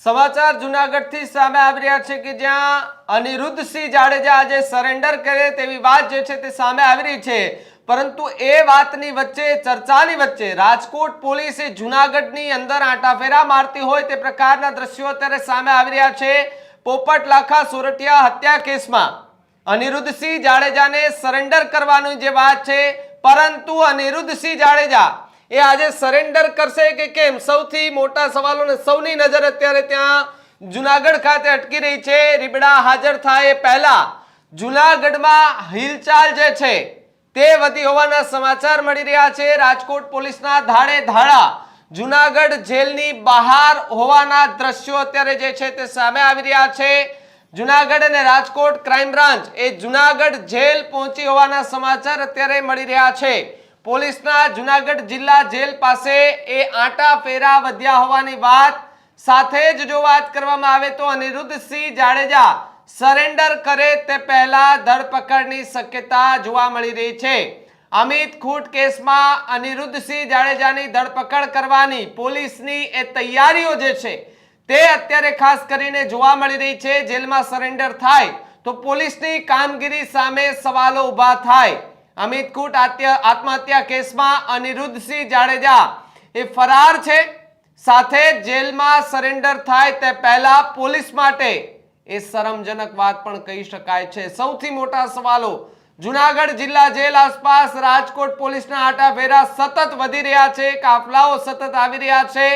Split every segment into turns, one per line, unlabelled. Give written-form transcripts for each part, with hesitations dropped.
સમાચાર જૂનાગઢથી સામે આવી રહ્યા છે કે જ્યાં અનિરુદ્ધસિંહ જાડેજા આજે સરેન્ડર કરે તેવી વાત જે છે તે સામે આવી રહી છે, પરંતુ એ વાતની વચ્ચે ચર્ચાની વચ્ચે રાજકોટ પોલીસે જૂનાગઢની અંદર આંટાફેરા મારતી હોય તે પ્રકારના દ્રશ્યો અત્યારે સામે આવી રહ્યા છે। પોપટ લાખા સોરઠિયા હત્યા કેસમાં અનિરુદ્ધસિંહ જાડેજાને સરેન્ડર કરવાની જે વાત છે, પરંતુ અનિરુદ્ધસિંહ જાડેજા એ આજે સરેન્ડર કરશે કે કેમ, સૌથી મોટા સવાલો ને સૌની નજર અત્યારે ત્યાં જૂનાગઢ ખાતે અટકી રહી છે। રીબડા હાજર થાય એ પહેલા જૂનાગઢમાં હિલચાલ જે છે તે વધી હોવાના સમાચાર મળી રહ્યા છે। રાજકોટ પોલીસના ધાડે ધાડા જૂનાગઢ જેલની બહાર હોવાના દ્રશ્યો અત્યારે જે છે તે સામે આવી રહ્યા છે। જૂનાગઢ અને રાજકોટ ક્રાઇમ બ્રાન્ચ એ જૂનાગઢ જેલ પહોંચી હોવાના સમાચાર અત્યારે મળી રહ્યા છે। પોલીસના જૂનાગઢ જિલ્લા જેલ પાસે એ આંટા ફેરા વધ્યા હોવાની વાત સાથે જ જો વાત કરવામાં આવે તો અનિરુદ્ધસિંહ જાડેજા સરેન્ડર કરે તે પહેલા ધરપકડની શક્યતા જોવા મળી રહી છે। અમિત ખૂટ કેસમાં અનિરુદ્ધસિંહ જાડેજાની ધરપકડ કરવાની પોલીસની એ તૈયારીઓ જે છે તે અત્યારે ખાસ કરીને જોવા મળી રહી છે। જેલમાં સરેન્ડર થાય તો પોલીસની કામગીરી સામે સવાલો ઊભા થાય। અમિત ખૂટ આત્મહત્યા કેસમાં અનિરુદ્ધસિંહ જાડેજા એ ફરાર છે, સાથે જેલમાં સરેન્ડર થાય તે પહેલા પોલીસ માટે એ શરમજનક વાત પણ કહી શકાય છે। સૌથી મોટા સવાલો જૂનાગઢ જિલ્લા જેલ આસપાસ રાજકોટ પોલીસના આંટાફેરા સતત વધી રહ્યા છે, કાફલાઓ સતત આવી રહ્યા છે।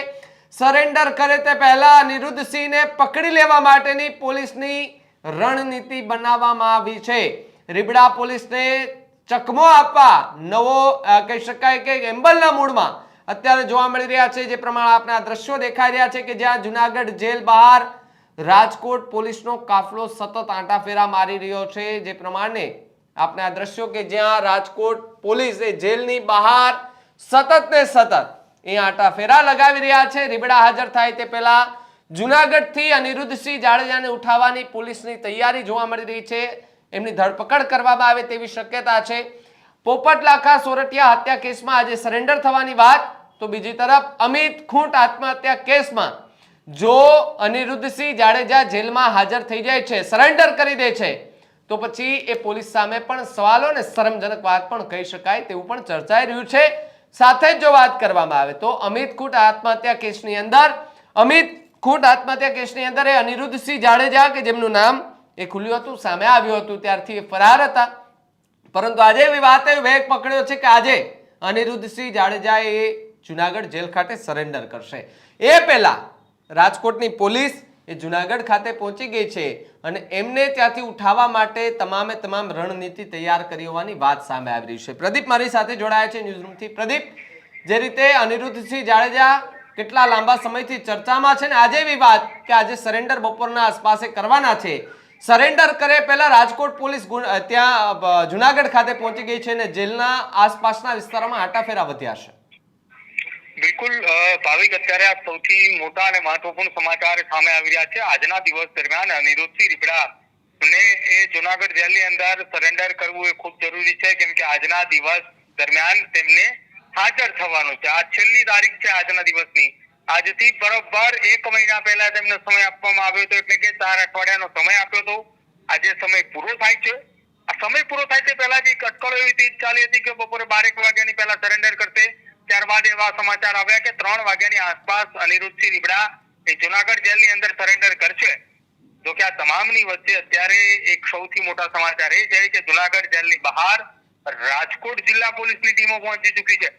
સરેન્ડર કરે તે પહેલા અનિરુદ્ધસિંહને પકડી લેવા માટેની પોલીસની રણનીતિ બનાવવામાં આવી છે। રીબડા પોલીસને ચકમો આપવા નવો કહી શકાય કે એમ્બલના મૂડમાં અત્યારે જોવા મળી રહ્યા છે। જે પ્રમાણે આપણે આ દ્રશ્યો દેખાઈ રહ્યા છે કે જ્યાં જૂનાગઢ જેલ બહાર રાજકોટ પોલીસનો કાફલો સતત આંટાફેરા મારી રહ્યો છે। જે પ્રમાણે આપણે આ દ્રશ્યો કે જ્યાં રાજકોટ પોલીસ એ જેલની બહાર સતત ને સતત એ આંટાફેરા લગાવી રહ્યા છે। રીબડા હાજર થાય તે પહેલા જૂનાગઢથી અનિરુદ્ધસિંહ જાડેજાને ઉઠાવવાની પોલીસની તૈયારી જોવા મળી રહી છે। એમની ધરપકડ કરવામાં આવે તેવી શક્યતા છે। પોપટ લાખા સોરઠિયા હત્યા કેસમાં આજે સરેન્ડર થવાની વાત, તો બીજી તરફ અમિત ખૂટ આત્મહત્યા કેસમાં જો અનિરુદ્ધસિંહ જાડેજા જેલમાં હાજર થઈ જાય છે, સરેન્ડર કરી દે છે, તો પછી એ પોલીસ સામે પણ સવાલો ને શરમજનક વાત પણ કહી શકાય તેવું પણ ચર્ચાઈ રહ્યું છે। સાથે જ જો વાત કરવામાં આવે તો અમિત ખૂટ આત્મહત્યા કેસની અંદર એ અનિરુદ્ધસિંહ જાડેજા કે જેમનું નામ એ ખુલ્યું હતું, સામે આવ્યું હતું, ત્યારથી એ ફરાર હતા, પરંતુ આજે એવી વાતે વેગ પકડ્યો છે કે આજે અનિરુદ્ધસિંહ જાડેજા એ જૂનાગઢ જેલ ખાતે સરેન્ડર કરશે। એ પહેલા રાજકોટની પોલીસ એ જૂનાગઢ ખાતે પહોંચી ગઈ છે અને એમને ત્યાંથી ઉઠાવવા માટે તમામે તમામ રણનીતિ તૈયાર કરી હોવાની વાત સામે આવી રહી છે। પ્રદીપ મારી સાથે જોડાયા છે ન્યૂઝરૂમથી। પ્રદીપ, જે રીતે અનિરુદ્ધસિંહ જાડેજા કેટલા લાંબા સમયથી ચર્ચામાં છે ને આજે એવી વાત કે આજે સરેન્ડર બપોરના આસપાસે કરવાના છે, સરેન્ડર કરે પહેલા રાજકોટ પોલીસ ત્યાં જૂનાગઢ ખાતે પહોંચી ગઈ છે અને જેલના આસપાસના વિસ્તારોમાં આંટાફેરા વધ્યા છે।
બિલકુલ ભાવિક, અત્યારે આ સૌથી મોટા અને મહત્વપૂર્ણ સમાચાર સામે આવી રહ્યા છે। આજના દિવસ દરમિયાન અનિરુદ્ધસિંહ રીબડા ને એ જૂનાગઢ જેલની અંદર સરેન્ડર કરવું એ ખૂબ જરૂરી છે, કેમ કે આજના દિવસ દરમિયાન તેમને હાજર થવાનું છે। આ છેલ્લી તારીખ છે આજના દિવસની। આજથી બરોબર 1 મહિના પહેલા તેમને સમય આપવામાં આવ્યો હતો, એટલે કે 4 અઠવાડિયાનો સમય આપ્યો હતો। આજે સમય પૂરો થાય છે। આ સમય પૂરો થાય તે પહેલા જ એક અટકળો એવી તેજ ચાલી હતી કે બપોરે 12 વાગ્યાની પહેલા સરેન્ડર કરશે। ત્યારબાદ એવા સમાચાર આવ્યા કે 3 વાગ્યાની આસપાસ અનિરુદ્ધસિંહ રીબડા એ જૂનાગઢ જેલની અંદર સરેન્ડર કરશે। જો કે આ તમામની વચ્ચે અત્યારે એક સૌથી મોટા સમાચાર એ છે કે જૂનાગઢ જેલની બહાર રાજકોટ જિલ્લા પોલીસની ટીમો પહોંચી ચૂકી છે।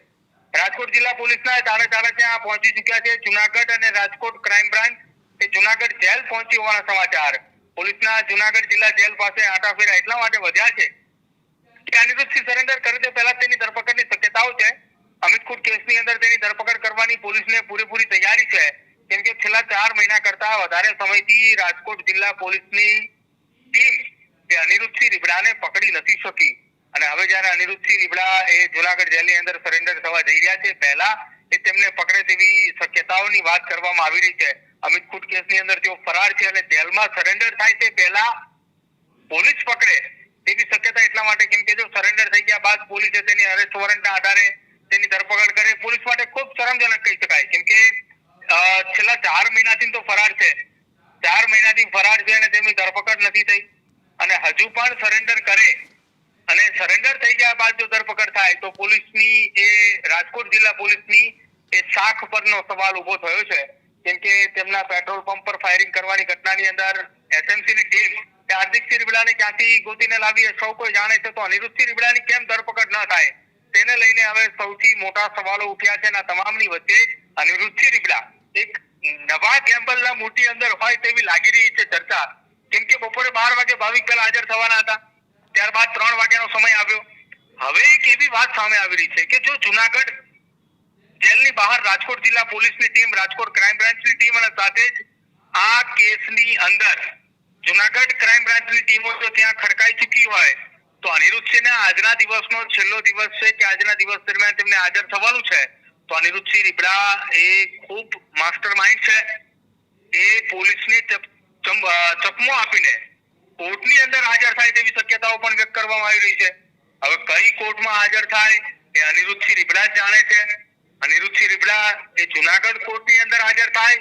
રાજકોટ જિલ્લા પોલીસના તાળે ત્યાં પહોંચી ચૂક્યા છે। જૂનાગઢ અને રાજકોટ ક્રાઇમ બ્રાન્ચ એ જૂનાગઢ જેલ પહોંચી હોવાના સમાચાર પોલીસના જૂનાગઢ જિલ્લા જેલ પાસે આંટાફેરા એટલા માટે વધ્યા છે કે અનિરુદ્ધસિંહ સરેન્ડર કરે તે પહેલા તેની ધરપકડની શક્યતાઓ છે। અમિત ખૂટ કેસની અંદર તેની ધરપકડ કરવાની પોલીસને પૂરેપૂરી તૈયારી છે, કેમ કે છેલ્લા 4 મહિના કરતા વધારે સમયથી રાજકોટ જિલ્લા પોલીસની ટીમ એ અનિરુદ્ધસિંહ રીબડાને પકડી નથી શકી અને હવે જ્યારે અનિરુદ્ધસિંહ રીબડા એ જૂનાગઢ જેલની અંદર સરેન્ડર થવા જઈ રહ્યા છે, પહેલા એ તેમને પકડે તેવી શક્યતાઓની વાત કરવામાં આવી રહી છે। અમિત ખૂટ કેસની અંદર તેઓ ફરાર છે અને જેલમાં સરેન્ડર થાય તે પહેલા પોલીસ પકડે તેવી શક્યતા એટલા માટે કેમ કે જો સરેન્ડર થઈ ગયા બાદ પોલીસે તેની અરેસ્ટ વોરંટના આધારે તેની ધરપકડ કરે, પોલીસ માટે ખૂબ શરમજનક કહી શકાય, કેમ કે છેલ્લા 4 મહિનાથી તો ફરાર છે, 4 મહિનાથી ફરાર છે અને તેમની ધરપકડ નથી થઈ અને હજુ પણ સરેન્ડર કરે અને સરેન્ડર થઈ ગયા બાદ જો ધરપકડ થાય તો પોલીસની એ રાજકોટ જિલ્લા પોલીસની એ શાખ પરનો સવાલ ઉભો થયો છે, કેમ કે તેમના પેટ્રોલ પંપ પર ફાયરિંગ કરવાની ઘટનાની અંદર એસએમસીની ટીમ હાર્દિકસિંહ રીબડાને ક્યાંથી ગોતીને લાવી સૌ કોઈ જાણે છે, તો અનિરુદ્ધસિંહ રીબડાની કેમ ધરપકડ ન થાય તેને લઈને હવે સૌથી મોટા સવાલો ઉઠ્યા છે અને આ તમામની વચ્ચે અનિરુદ્ધસિંહ રીબડા એક નવા ગેમ્બલના મોટી અંદર હોય તેવી લાગી રહી છે ચર્ચા, કેમ કે બપોરે 12 વાગે ભાવિક પહેલા હાજર થવાના હતા, ત્યારબાદ 3 વાગ્યાનો સમય આવ્યો. હવે એક એવી વાત સામે આવી રહી છે કે જો જુનાગઢ જેલની બહાર રાજકોટ જિલ્લા પોલીસની ટીમ, રાજકોટ ક્રાઇમ બ્રાન્ચની ટીમ અને સાથે જ આ કેસની અંદર જુનાગઢ ક્રાઇમ બ્રાન્ચની ટીમો જો ત્યાં ખડકાઈ ચૂકી હોય તો અનિરુદ્ધસિંહના આજના દિવસનો છેલ્લો દિવસ છે કે આજના દિવસ દરમિયાન તેમને હાજર થવાનું છે, તો અનિરુદ્ધસિંહ રીબડા એ ખૂબ માસ્ટર માઇન્ડ છે, એ પોલીસને ચકમો આપીને કોર્ટની અંદર હાજર થાય તેવી શક્યતાઓ પણ વ્યક્ત કરવામાં આવી રહી છે. હવે કઈ કોર્ટમાં હાજર થાય એ અનિરુદ્ધસિંહ રીબડા જ જાણે છે. અનિરુદ્ધસિંહ રીબડા એ જુનાગઢ કોર્ટની અંદર હાજર થાય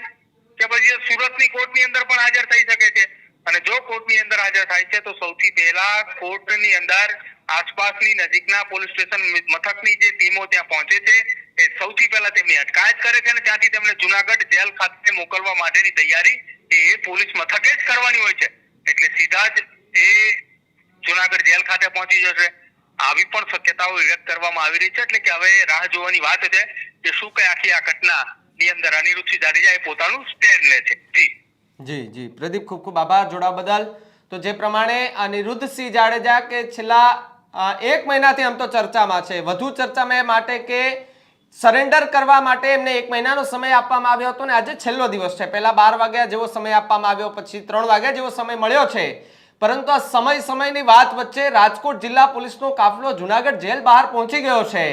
કે પછી સુરતની કોર્ટની અંદર પણ હાજર થઈ શકે છે, અને જો કોર્ટની અંદર હાજર થાય છે તો સૌથી પહેલા કોર્ટની અંદર આસપાસની નજીકના પોલીસ સ્ટેશન મથકની જે ટીમો ત્યાં પહોંચે છે એ સૌથી પહેલા તેમની અટકાયત કરે છે અને ત્યાંથી તેમને જુનાગઢ જેલ ખાતે મોકલવા માટેની તૈયારી એ પોલીસ મથકે જ કરવાની હોય છે, એટલે સીધા જ એ જુનાગઢ જેલ ખાતે પહોંચી જશે. આવી પણ શક્યતાઓ વ્યક્ત કરવામાં આવી રહી છે, એટલે કે હવે રાહ જોવાની વાત છે કે શું કઈ આખી આ ઘટનાની અંદર અનિરુદ્ધસિંહ જાડેજા પોતાનું સ્ટેન્ડ લે છે.
જી જી પ્રદીપ, ખૂબ ખૂબ આભાર જોડાવા બદલ. તો જે પ્રમાણે અનિરુદ્ધસિંહ જાડેજા કે છેલ્લા 1 મહિનાથી આમ તો ચર્ચામાં છે, વધુ ચર્ચામાં એ માટે કે સરેન્ડર કરવા માટે એમને 1 મહિનાનો સમય આપવામાં આવ્યો હતો ને આજે છેલ્લો દિવસ છે. પહેલા 12 વાગ્યા જેવો સમય આપવામાં આવ્યો, પછી 3 વાગ્યા જેવો સમય મળ્યો છે, પરંતુ આ સમયની વાત વચ્ચે રાજકોટ જિલ્લા પોલીસનો કાફલો જુનાગઢ જેલ બહાર પહોંચી ગયો છે.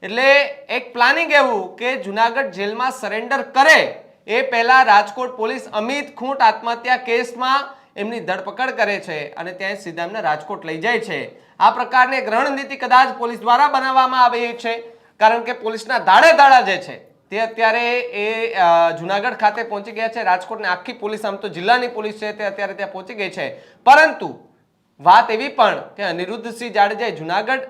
એટલે એક પ્લાનિંગ એવું કે જુનાગઢ જેલમાં સરેન્ડર કરે એ પહેલા રાજકોટ પોલીસ અમિત ખૂંટ આત્મહત્યા કેસમાં એમની ધરપકડ કરે છે અને ત્યાં સીધા એમને રાજકોટ લઈ જાય છે. આ પ્રકારની એક રણનીતિ કદાચ પોલીસ દ્વારા બનાવવામાં આવી છે, કારણ કે પોલીસના દાડા જે છે તે અત્યારે એ જુનાગઢ ખાતે પહોંચી ગયા છે. રાજકોટની આખી પોલીસ, આમ તો જિલ્લાની પોલીસ છે તે અત્યારે ત્યાં પહોંચી ગઈ છે, પરંતુ વાત એવી પણ કે અનિરુદ્ધસિંહ જાડેજા જુનાગઢ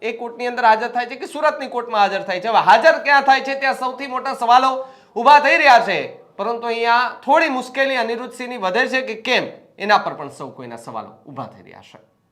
એ કોર્ટની અંદર હાજર થાય છે કે સુરતની કોર્ટમાં હાજર થાય છે. હવે હાજર ક્યાં થાય છે ત્યાં સૌથી મોટા સવાલો ઊભા થઈ રહ્યા છે, પરંતુ અહીંયા થોડી મુશ્કેલી અનિરુદ્ધસિંહની વધે છે કે કેમ એના પર પણ સૌ કોઈના સવાલો ઊભા થઈ રહ્યા છે.